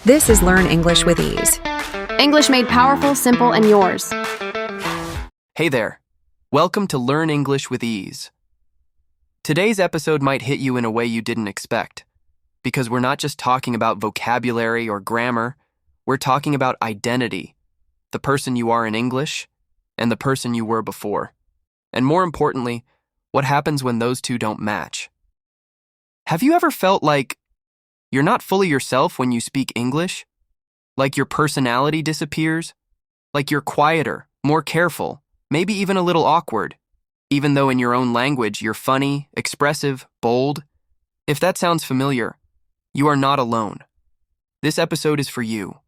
This is Learn English with Ease. English made powerful, simple, and yours. Hey there. Welcome to Learn English with Ease. Today's episode might hit you in a way you didn't expect, because we're not just talking about vocabulary or grammar, we're talking about identity, the person you are in English, and the person you were before. And more importantly, what happens when those two don't match. Have you ever felt like you're not fully yourself when you speak English? Like your personality disappears? Like you're quieter, more careful, maybe even a little awkward, even though in your own language you're funny, expressive, bold? If that sounds familiar, you are not alone. This episode is for you.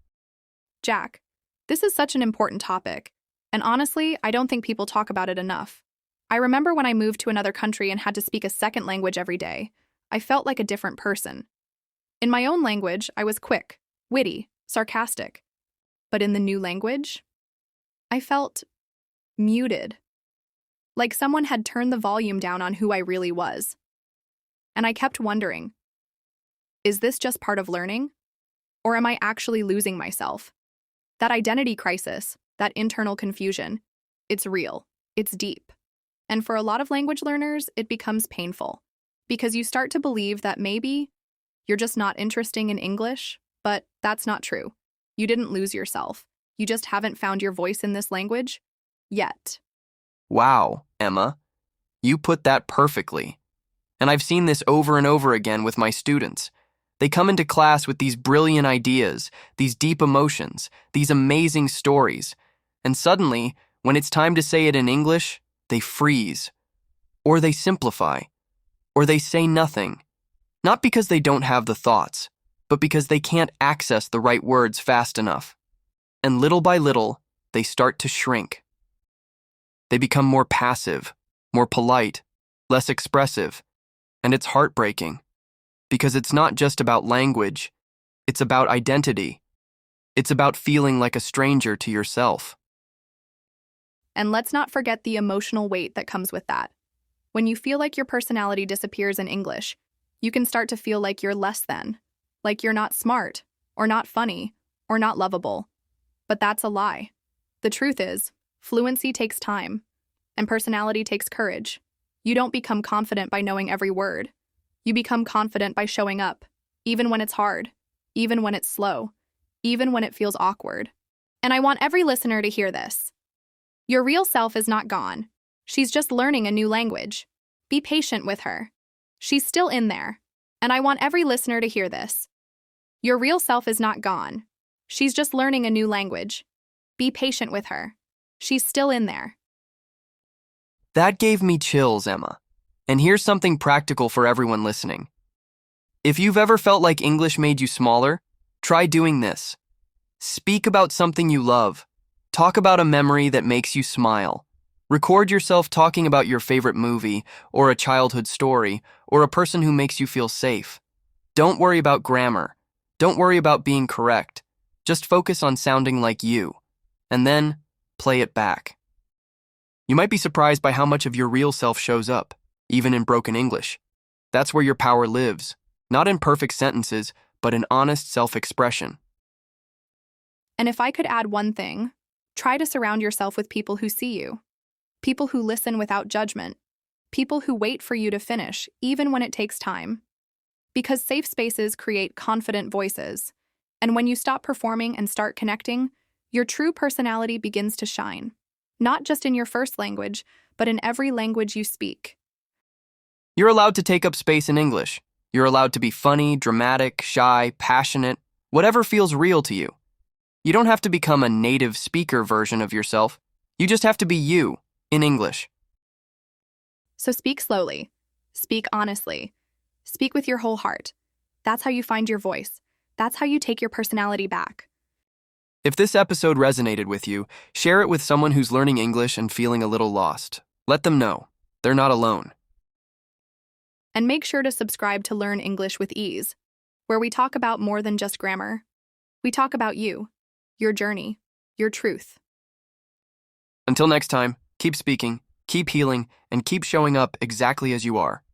Jack, this is such an important topic, and honestly, I don't think people talk about it enough. I remember when I moved to another country and had to speak a second language every day, I felt like a different person. In my own language, I was quick, witty, sarcastic. But in the new language, I felt muted. Like someone had turned the volume down on who I really was. And I kept wondering, is this just part of learning? Or am I actually losing myself? That identity crisis, that internal confusion, it's real, it's deep. And for a lot of language learners, it becomes painful. Because you start to believe that maybe you're just not interested in English, but that's not true. You didn't lose yourself. You just haven't found your voice in this language yet. Wow, Emma, you put that perfectly. And I've seen this over and over again with my students. They come into class with these brilliant ideas, these deep emotions, these amazing stories, and suddenly, when it's time to say it in English, they freeze, or they simplify, or they say nothing. Not because they don't have the thoughts, but because they can't access the right words fast enough. And little by little, they start to shrink. They become more passive, more polite, less expressive, and it's heartbreaking. Because it's not just about language, it's about identity. It's about feeling like a stranger to yourself. And let's not forget the emotional weight that comes with that. When you feel like your personality disappears in English, you can start to feel like you're less than, like you're not smart, or not funny, or not lovable. But that's a lie. The truth is, fluency takes time, and personality takes courage. You don't become confident by knowing every word. You become confident by showing up, even when it's hard, even when it's slow, even when it feels awkward. And I want every listener to hear this. Your real self is not gone. She's just learning a new language. Be patient with her. She's still in there. And I want every listener to hear this. Your real self is not gone. She's just learning a new language. Be patient with her. She's still in there. That gave me chills, Emma. And here's something practical for everyone listening. If you've ever felt like English made you smaller, try doing this. Speak about something you love. Talk about a memory that makes you smile. Record yourself talking about your favorite movie, or a childhood story, or a person who makes you feel safe. Don't worry about grammar. Don't worry about being correct. Just focus on sounding like you. And then, play it back. You might be surprised by how much of your real self shows up, even in broken English. That's where your power lives, not in perfect sentences, but in honest self-expression. And if I could add one thing, try to surround yourself with people who see you. People who listen without judgment. People who wait for you to finish, even when it takes time. Because safe spaces create confident voices. And when you stop performing and start connecting, your true personality begins to shine. Not just in your first language, but in every language you speak. You're allowed to take up space in English. You're allowed to be funny, dramatic, shy, passionate, whatever feels real to you. You don't have to become a native speaker version of yourself. You just have to be you. In English. So speak slowly. Speak honestly. Speak with your whole heart. That's how you find your voice. That's how you take your personality back. If this episode resonated with you, share it with someone who's learning English and feeling a little lost. Let them know. They're not alone. And make sure to subscribe to Learn English with Ease, where we talk about more than just grammar. We talk about you, your journey, your truth. Until next time, keep speaking, keep healing, and keep showing up exactly as you are.